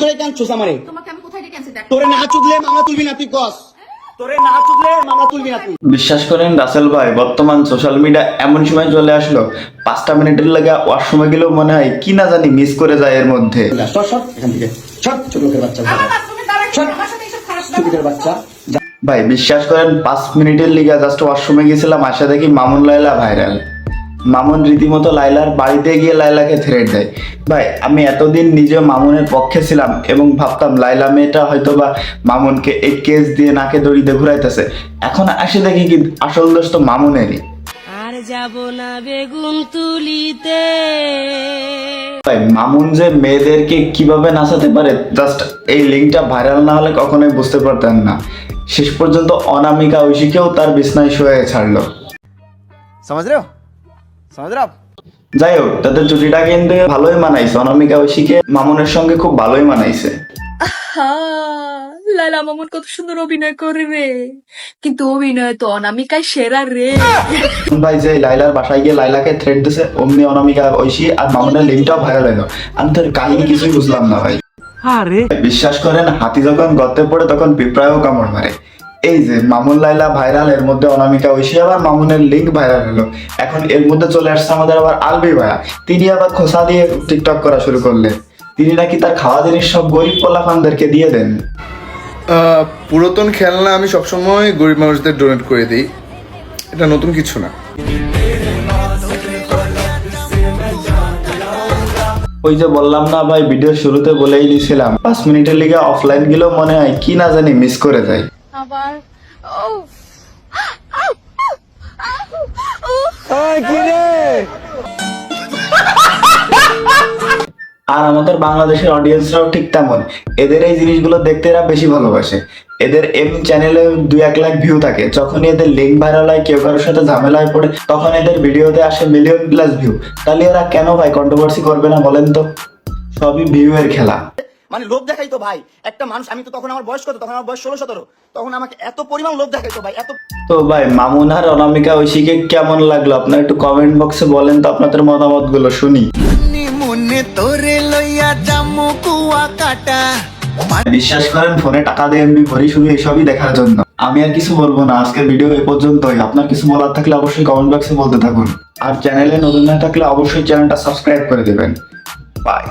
তোরে কেন চুষা মারে? তোমাকে আমি কোথায় ডেকে আনছি দেখ। তোরে না চুদলে মামলা তুলবি না তুই কস। তোরে না চুদলে মামলা তুলবি না তুই। বিশ্বাস করেন রাসেল ভাই, বর্তমান সোশ্যাল মিডিয়া এমন সময় চলে আসলো 5টা মিনিটের লাগে ওয়াশরুমে গেলেও মনে হয় কি না জানি মিস করে যায় এর মধ্যে। সর সর এখান থেকে সর, ছোট লোকের বাচ্চা আমার বাথরুমে দাঁড়ায় সর। আমার সাথে এসব খারাপ চুপিটার বাচ্চা যা। ভাই বিশ্বাস করেন 5 মিনিটের লিগে জাস্ট ওয়াশরুমে গেছিলাম, আসা দেখি মামুন লাইলা ভাইরাল। মামুন রীতিমতো লাইলার বাড়িতে গিয়ে লাইলাকে থ্রেট দেয়। ভাই আমি এতদিন নিজে মামুনের পক্ষে ছিলাম এবং ভাবতাম লাইলা মেয়েটা হয়তো বা মামুনকে এই কেস দিয়ে নাকে দড়িতে ঘুরাইতেছে, এখন আসে দেখি কি আসল দোষ তো মামুনেরই। আর যাব না বেগুন তুলিতে। ভাই মামুন যে মেয়েদেরকে কিভাবে নাচাতে পারে, জাস্ট এই লিঙ্কটা ভাইরাল না হলে কখনোই বুঝতে পারতেন না। শেষ পর্যন্ত অনামিকা ঐশীকেও তার বিছনায় শুয়ে ছাড়লো। समझ रहे हो समझ रहे हो आप? যাই হোক, তাদের জুটিটা কিন্তু ভালোই মানাইছে, অনামিকা ঐশীকে মামুনের সঙ্গে খুব ভালোই মানাইছে। লালা মামুন কত সুন্দর অভিনয় করে রে, কিন্তু অভিনয় তো অনামিকায় সেরা রে। ভাই যে লাইলার বাসায় গিয়ে লাইলাকে থ্রেট দিছে, অমনি অনামিকা ঐশী আর মামুনের লিঙ্কটাও ভাইরাল হলো। আমি তোর কাহিনী কিছুই বুঝলাম না ভাই। বিশ্বাস করেন হাতি যখন গর্তে পড়ে তখন পিঁপড়ায়ও কামড় মারে। এই যে মামুন লাইলা ভাইরাল, এর মধ্যে অনামিকা ঐশী আবার মামুনের লিঙ্ক ভাইরাল হলো। এখন এর মধ্যে চলে আসছে আমাদের আবার আলবি ভাইয়া, তিনি আবার খোসা দিয়ে টিকটক করা শুরু করলেন। তিনি নাকি তার খাওয়া জিনিস সব গরিব পোলাপানদেরকে দিয়ে দেন। পুরাতন খেলনা আমি সবসময় গরিব মানুষদের ডোনেট করে দিই, এটা নতুন কিছু না। ওই যে বললাম না ভাই, ভিডিও শুরুতে বলেই দিয়েছিলাম 5 মিনিটের লিগে অফলাইন গেলেও মনে হয় কি না জানি মিস করে যায়। আবার আর আমাদের বাংলাদেশের অডিয়েন্সরাও ঠিক তেমন, এদের এই জিনিসগুলো দেখতে এরা বেশি ভালোবাসে। এদের এমনি চ্যানেলে 2-1 লাখ ভিউ থাকে, যখনই এদের লিঙ্ক ভাইরাল হয়, কেউ কারোর সাথে ঝামেলায় পড়ে, তখন এদের ভিডিওতে আসে মিলিয়ন প্লাস ভিউ। তাহলে এরা কেন ভাই কন্ট্রোভার্সি করবে না বলেন তো? সবই ভিউ এর খেলা। মানে লোভ দেখাইতো ভাই একটা মানুষ। আমি তো তখন আমার বয়স কত, তখন আমার বয়স 16-17, তখন আমাকে এত পরিমাণ লোভ দেখাইতো ভাই, এত। তো ভাই মামুন আর অনামিকা ঐশীকে কেমন লাগলো আপনারা একটু কমেন্ট বক্সে বলেন তো, আপনাদের মতামত গুলো শুনি। বিশ্বাস করেন ফোনে টাকা দিয়ে এমবি ভরি শুধু এসবই দেখার জন্য। আমি আর কিছু বলবো না, আজকের ভিডিও এই পর্যন্তই। আপনার কিছু বলার থাকলে অবশ্যই কমেন্ট বক্সে বলতে থাকুন, আর চ্যানেলে নতুন না থাকলে অবশ্যই চ্যানেলটা সাবস্ক্রাইব করে দেবেন। বাই।